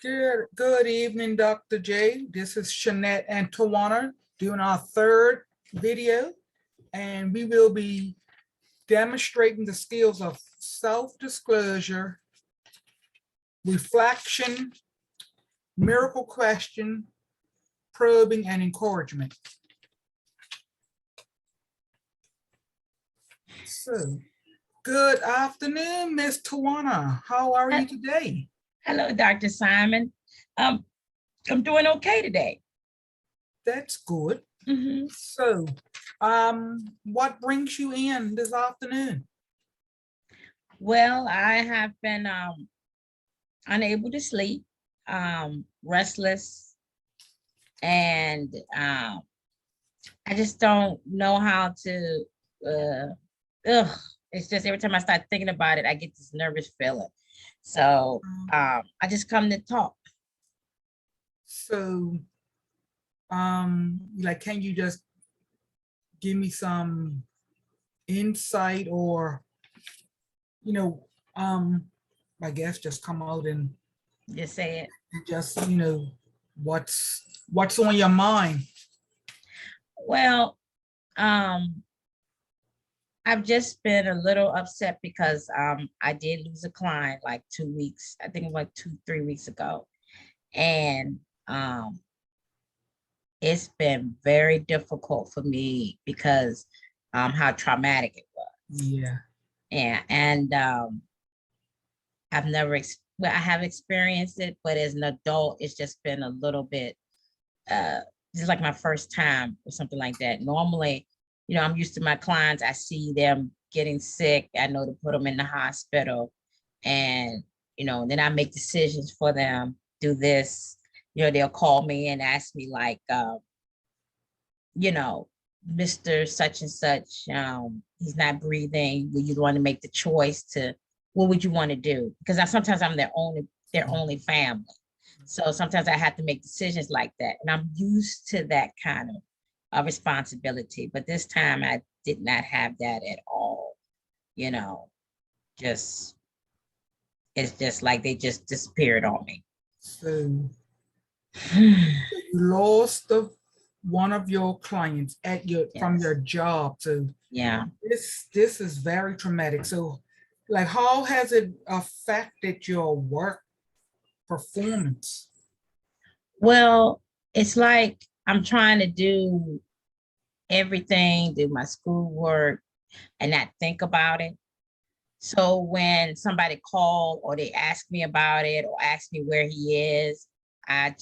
Good evening, Dr. J. This is Shawnette and Tawana doing our third video, and we will be demonstrating the skills of self-disclosure, reflection, miracle question, probing, and encouragement. So, good afternoon, Miss Tawana. How are you today? Hello, Dr. Simon. I'm doing okay today. That's good. Mhm. So, what brings you in this afternoon? Well, I have been unable to sleep, restless, and I just don't know how to. It's just every time I start thinking about it, I get this nervous feeling. So I just come to talk. So, like, can you just give me some insight or, I guess just come out and Just say it. just, what's on your mind? Well, I've just been a little upset because I did lose a client like 2 weeks, I think like 3 weeks ago. And it's been very difficult for me because how traumatic it was. Yeah. And I've never, well, I have experienced it, but as an adult, it's just been a little bit, just like my first time or something like that. Normally, I'm used to my clients. I see them getting sick. I know to put them in the hospital, and then I make decisions for them. Do this. They'll call me and ask me like, Mr. Such and such, he's not breathing. Will you want to make the choice to? What would you want to do? Because sometimes I'm their only family. So sometimes I have to make decisions like that. And I'm used to that kind of responsibility. But this time I did not have that at all. Just, it's just like they just disappeared on me. So you lost one of your clients from your job. So yeah, this is very traumatic. So, like, how has it affected your work performance? well, it's like I'm trying to do everything, do my schoolwork, and not think about it. So when somebody called or they ask me about it or ask me where he is, I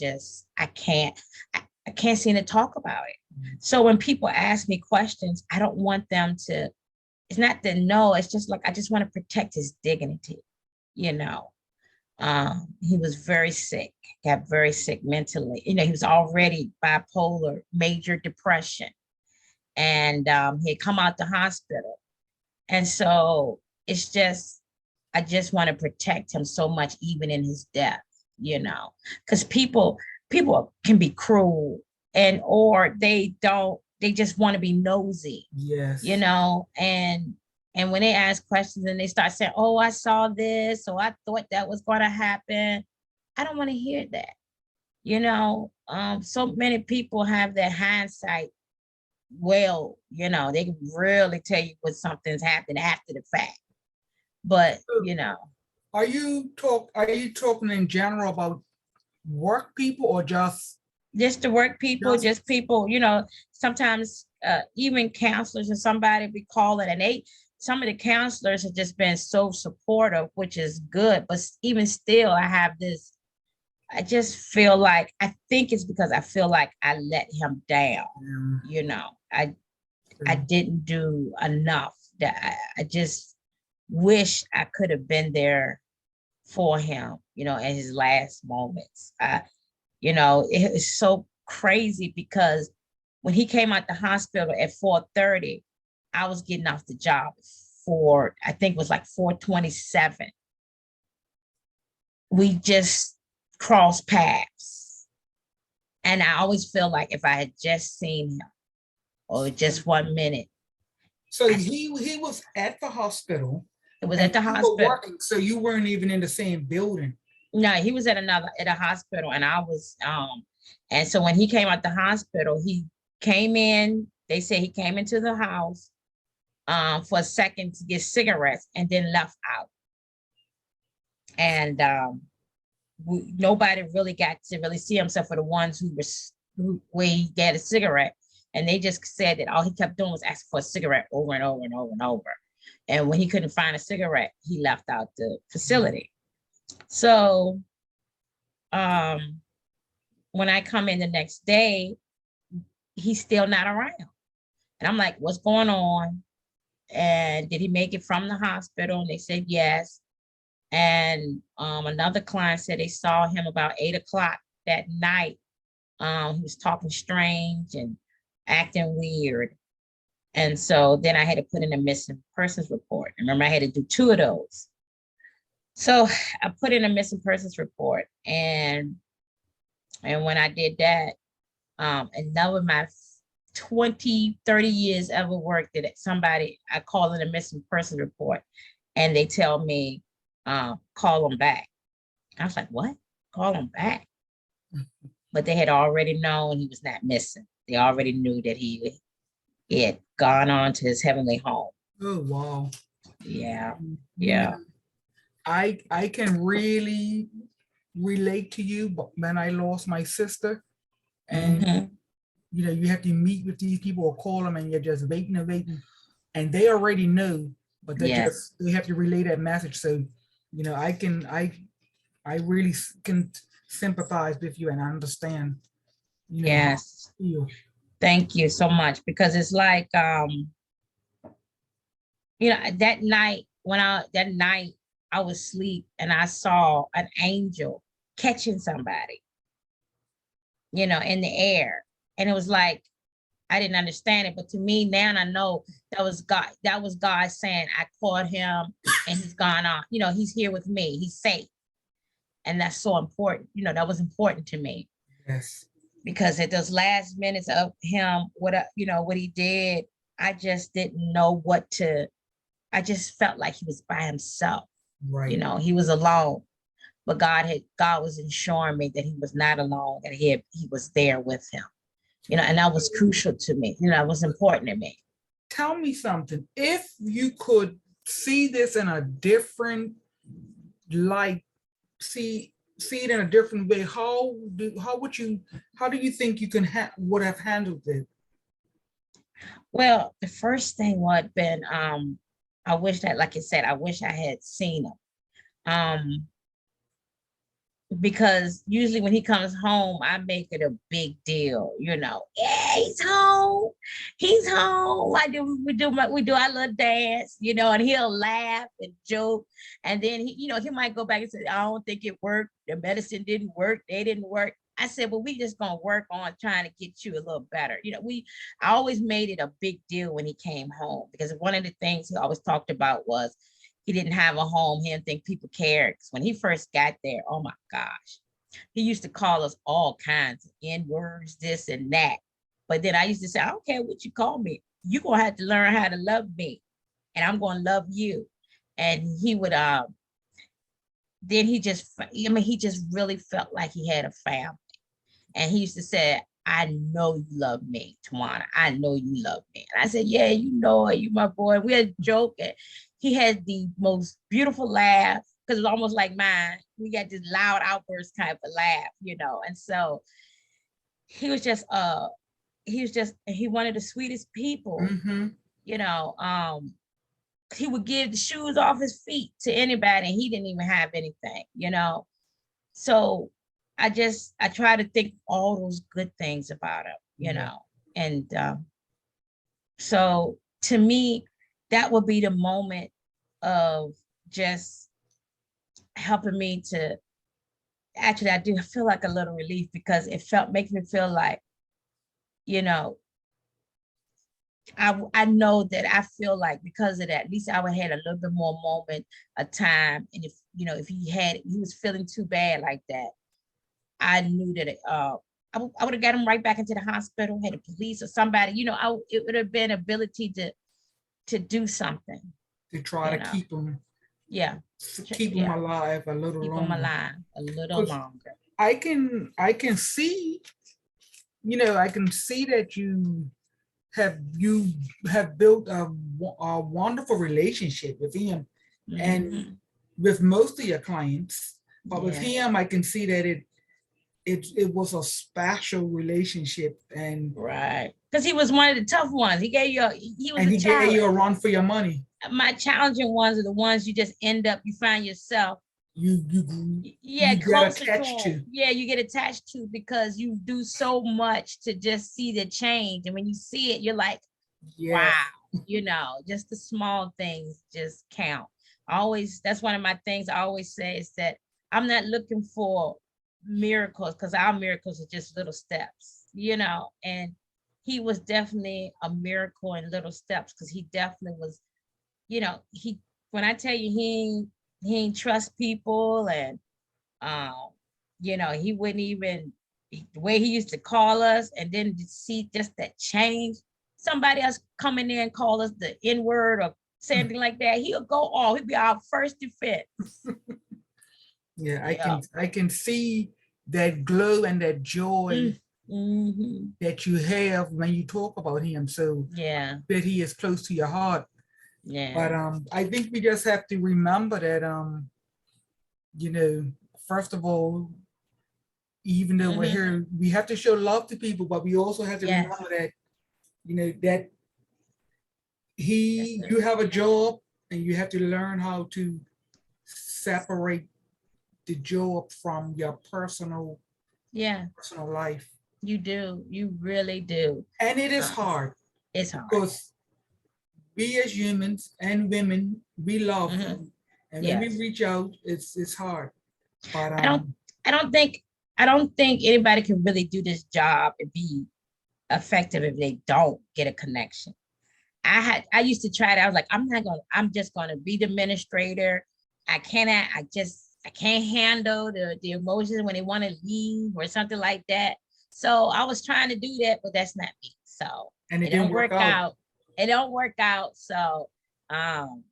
can't, I can't seem to talk about it. So when people ask me questions, I don't want them to, it's not that no, it's just like, I just want to protect his dignity, you know. He was very sick, got very sick mentally. He was already bipolar, major depression, and he had come out the hospital. And so it's just, I just want to protect him so much, even in his death, because people can be cruel, or they don't, they just want to be nosy. Yes. And when they ask questions and they start saying, oh, I saw this, or I thought that was going to happen, I don't want to hear that. So many people have their hindsight. Well, they can really tell you what something's happened after the fact. But are you talking in general about work people or just the work people, just people, sometimes even counselors and somebody be calling, and some of the counselors have just been so supportive, which is good. But even still, I just feel like, I think it's because I feel like I let him down. I didn't do enough. That I just wish I could have been there for him, in his last moments. It was so crazy because when he came out the hospital at 4:30, I was getting off the job for, I think it was like 4:27. We just crossed paths. And I always feel like if I had just seen him, or just 1 minute. So he was at the hospital. It was at the hospital. Working, so you weren't even in the same building. No, he was at a hospital, and I was and so when he came out the hospital, he came in. They said he came into the house for a second to get cigarettes and then left out. And nobody really got to really see him except for the ones where he got a cigarette. And they just said that all he kept doing was asking for a cigarette over and over and over and over. And when he couldn't find a cigarette, he left out the facility. So when I come in the next day, he's still not around. And I'm like, what's going on? And did he make it from the hospital? And they said yes. And another client said they saw him about 8 o'clock that night. He was talking strange and acting weird. And so then I had to put in a missing persons report. Remember, I had to do 2 of those. So I put in a missing persons report. And when I did that, another of my 20, 30 years ever worked that somebody, I call in a missing person report and they tell me, call them back. I was like, what? Call them back? But they had already known he was not missing. They already knew that he had gone on to his heavenly home. Oh, wow. Yeah. Yeah. I can really relate to you, but when I lost my sister, and you have to meet with these people or call them, and you're just waiting and waiting, and they already know, but they have to relay that message. So, I really can sympathize with you and I understand. Yes. Thank you so much, because it's like that night I was asleep and I saw an angel catching somebody, in the air. And it was like, I didn't understand it, but to me now I know that was God. That was God saying, I caught him and he's gone on. He's here with me. He's safe. And that's so important. That was important to me. Yes. Because at those last minutes of him, what he did, I just didn't know I just felt like he was by himself. Right. He was alone. But God was ensuring me that he was not alone, and he was there with him. And that was crucial to me. It was important to me. Tell me something. If you could see this in a different light, see it in a different way, how do you think you would have handled it? Well, the first thing would have been, I wish that, like I said, I wish I had seen him. Because usually when he comes home, I make it a big deal, yeah, he's home. He's home. We do our little dance, and he'll laugh and joke. And then he might go back and say, I don't think it worked. The medicine didn't work. They didn't work. I said, well, we just gonna work on trying to get you a little better. I always made it a big deal when he came home, because one of the things he always talked about was he didn't have a home. He didn't think people cared. When he first got there, oh my gosh, he used to call us all kinds of N-words, this and that. But then I used to say, I don't care what you call me. You're going to have to learn how to love me, and I'm going to love you. And he would, then he just really felt like he had a family. And he used to say, I know you love me, Tawana. I know you love me. And I said, yeah, you know it. You my boy. We had a joke. And he had the most beautiful laugh, because it was almost like mine. We got this loud outburst type of laugh, And so he was just, he wanted the sweetest people, he would give the shoes off his feet to anybody, and he didn't even have anything, So I try to think all those good things about him, and so to me, that would be the moment of just helping me to, actually, I do feel like a little relief, because it makes me feel like, I know that I feel like because of that, at least I would have had a little bit more moment of time. And if he was feeling too bad like that, I knew that I would have got him right back into the hospital, had the police or somebody, it would have been ability to do something. To try to keep him Yeah. keep them Yeah. alive a little Keep them longer. alive a little 'Cause longer. I can see, I can see that you have built a wonderful relationship with him and Mhm. with most of your clients. But with Yeah. him, I can see that it was a special relationship, and Right. Because he was one of the tough ones. He was a he gave you challenge. a run for your money. My challenging ones are the ones you just end up, you find yourself, You you yeah, you get closer to attached them. to. Yeah, you get attached to because you do so much to just see the change. And when you see it, you're like, Yeah. wow, just the small things just count. Always, that's one of my things I always say is that I'm not looking for miracles because our miracles are just little steps, and he was definitely a miracle in little steps because he definitely was, he, when I tell you he ain't trust people and um, he wouldn't even the way he used to call us and then to see just that change. Somebody else come in there and call us the N-word or something like that. He'll go off. He'll be our first defense. Yeah, Yeah. I can see that glow and that joy Mm-hmm. that you have when you talk about him. So Yeah. that he is close to your heart. But Yeah. I think we just have to remember that you know, first of all, even though we're Mm-hmm. here, we have to show love to people, but we also have to Yes. remember that, that That's you it. have a job and you have to learn how to separate the job from your Yeah, personal life. you do. You really do. And it is Uh, hard it's hard. because we as humans and women, we love Mm-hmm. them. And when we Yes. reach out, it's hard. But I don't I don't think anybody can really do this job and be effective if they don't get a connection. I used to try that. I was like, I'm just gonna be the administrator. I can't handle the emotions when they want to leave or something like that. So I was trying to do that, but that's not me. So and it it didn't don't work work out. out. It don't work out. So um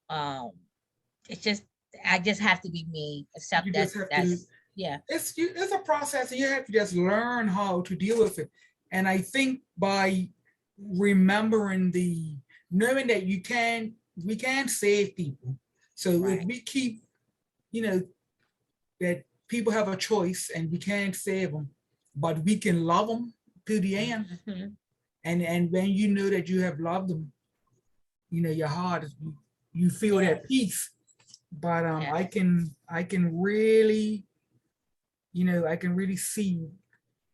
um it's just I just have to be me, You except just have to, that's yeah. it's a process and you have to just learn how to deal with it. And I think by remembering knowing that we can save people. So if Right. we keep, you know, that people have a choice and we can't save them, but we can love them to the end. Mhm. And when you know that you have loved them, your heart is, you feel Yeah. that peace. But Yeah. I can really, I can really see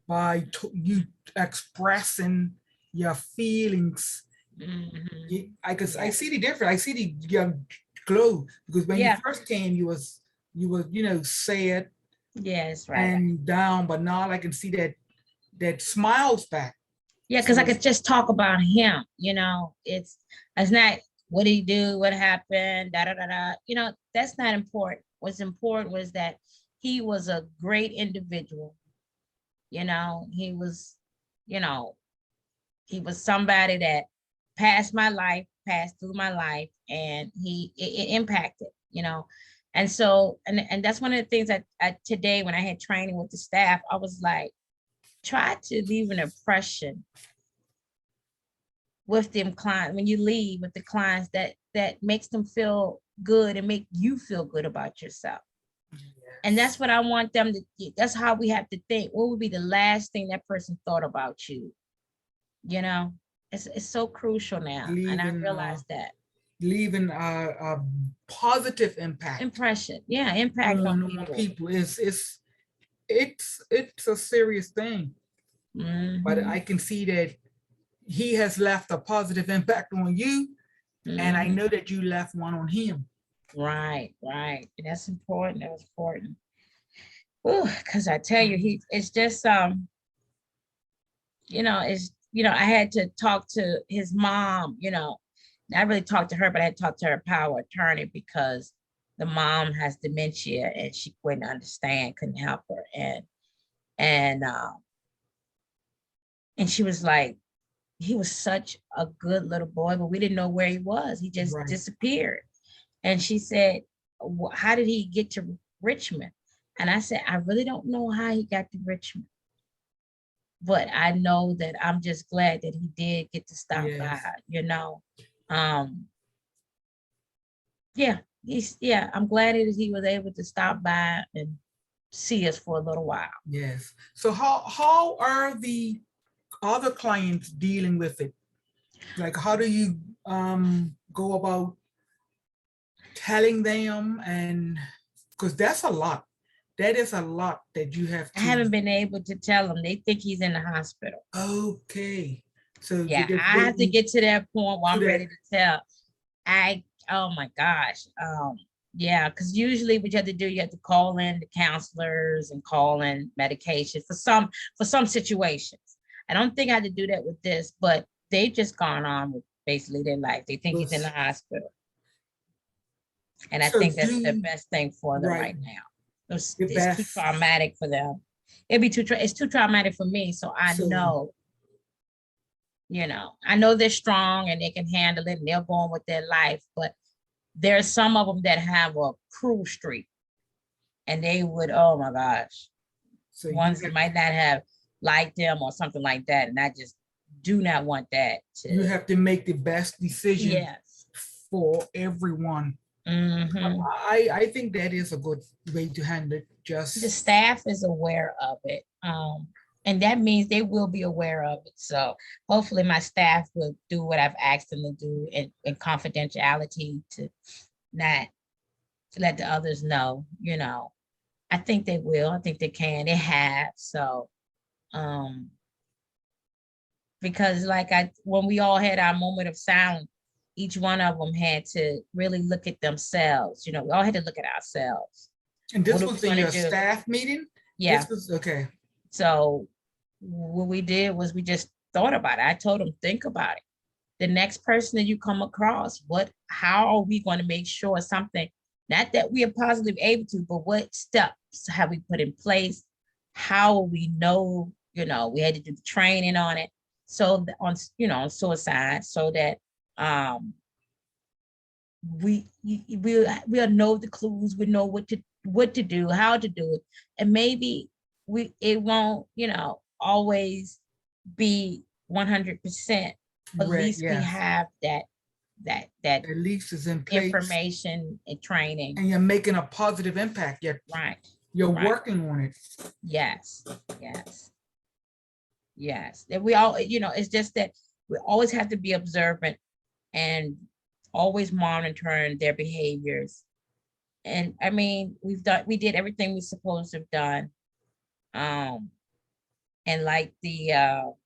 by you expressing your feelings. Mhm. I Yeah. see the difference. I see the young glow because when you Yeah. first came, you was sad Yes, right. and down, but now I can see that smiles back. Yeah, because I So could just talk about him, it's not what did he do, what happened, da da da da. That's not important. What's important was that he was a great individual. He was, you know, he was somebody that passed through my life, and it impacted, And so, and that's one of the things that today when I had training with the staff, I was like, try to leave an impression with them clients when you leave with the clients that makes them feel good and make you feel good about yourself. And that's what I want them to, that's how we have to think. What would be the last thing that person thought about you? You know, it's so crucial now. And I leaving realize that leaving a positive impact impression, yeah, impact on on people. people it's a serious thing. But Hmm. I can see that he has left a positive impact on you, and I Hmm. know that you left one on him. Right, right. And that's important. That was important. Because I tell you, it's just I had to talk to his mom, I really talked to her, but I had to talk to her power attorney because the mom has dementia and she couldn't understand, couldn't help her. And she was like, he was such a good little boy, but we didn't know where he was. He just Right. disappeared. And she said, how did he get to Richmond? And I said, I really don't know how he got to Richmond, but I know that I'm just glad that he did get to stop by, Yes. you know. Yeah, I'm glad that he was able to stop by and see us for a little while. Yes. So how are the other clients dealing with it? Like, how do you go about telling them? And because that's a lot. That is a lot that you have I to. haven't been able to tell them. They think he's in the hospital. Okay. So Yeah, you're just I have to waiting get to that point where to I'm that. ready to tell. Oh my gosh. Yeah, because usually what you have to do, you have to call in the counselors and call in medication for some situations. I don't think I had to do that with this, but they've just gone on with basically their life. They think he's in the hospital. And I So think that's the best thing for them right. right now. It's The too best. traumatic for them. It's too traumatic for me. So I know, I know they're strong and they can handle it and they're going with their life, but there's some of them that have a cruel streak and they would, oh my gosh, So ones that might not have liked them or something like that. And I just do not want that you have to make the best decision yes. for everyone. Mhm. I think that is a good way to handle it. The Just staff is aware of it. And that means they will be aware of it. So hopefully my staff will do what I've asked them to do in confidentiality to not to let the others know, I think they will. I think they can. They have. So because when we all had our moment of silence, each one of them had to really look at themselves. We all had to look at ourselves. and this What are was we in gonna your do? staff meeting? Yeah. This was okay. So what we did was we just thought about it. I told them, think about it. The next person that you come across, how are we going to make sure something, not that we are positively able to, but what steps have we put in place? How will we know, we had to do the training on it. So on suicide, so that we'll know the clues, we know what to do, how to do it. And maybe it won't, always be 100%, but at Right, least we yes. have that At least it's in place. information and training. And you're making a positive impact. Right. You're Right. working on it. Yes. That we all, it's just that we always have to be observant and always monitoring their behaviors. And I mean, we did everything we're supposed to have done. And like the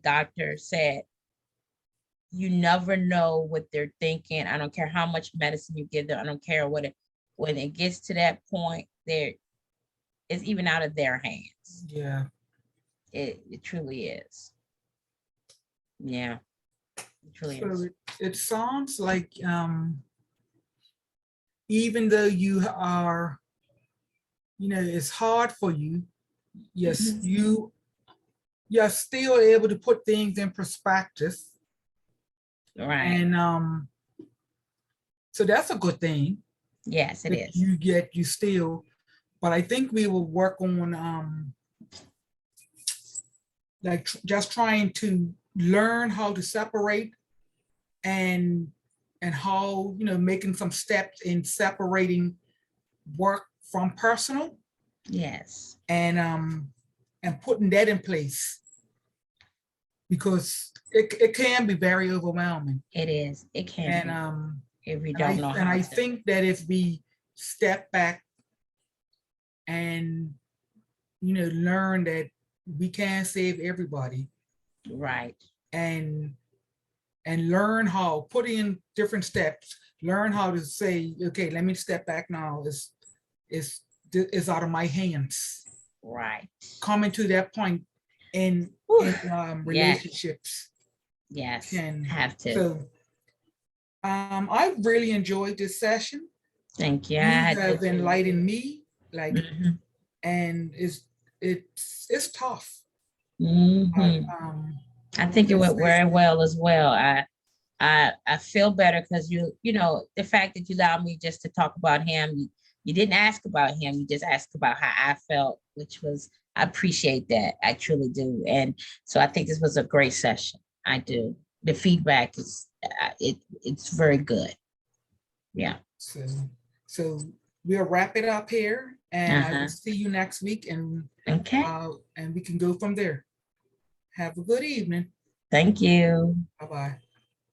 doctor said, you never know what they're thinking. I don't care how much medicine you give them. I don't care when it gets to that point, it's even out of their hands. Yeah. It truly is. Yeah. It truly So is. it sounds like even though you are, it's hard for you, yes, you're still able to put things in perspective. Right. And so that's a good thing. Yes, it is. You still, but I think we will work on like just trying to learn how to separate and how, making some steps in separating work from personal. Yes. And putting that in place, because it can be very overwhelming. It is. It can be. If we don't know how. And I think that if we step back and learn that we can't save everybody, right, and learn how, put in different steps, learn how to say, okay, let me step back now. It's out of my hands. Right. Coming to that point in relationships. Yes. Can have to. So I really enjoyed this session. Thank you. You have enlightened me, and it's tough. I think it went very well as well. I I feel better because you know, the fact that you allowed me just to talk about him, you didn't ask about him, you just asked about how I felt, which was, I appreciate that. I truly do. And so I think this was a great session. I do. The feedback is it's very good. Yeah. So, so we'll wrap it up here and I will Uh-huh. see you next week Okay. and we can go from there. Have a good evening. Thank you. Bye-bye.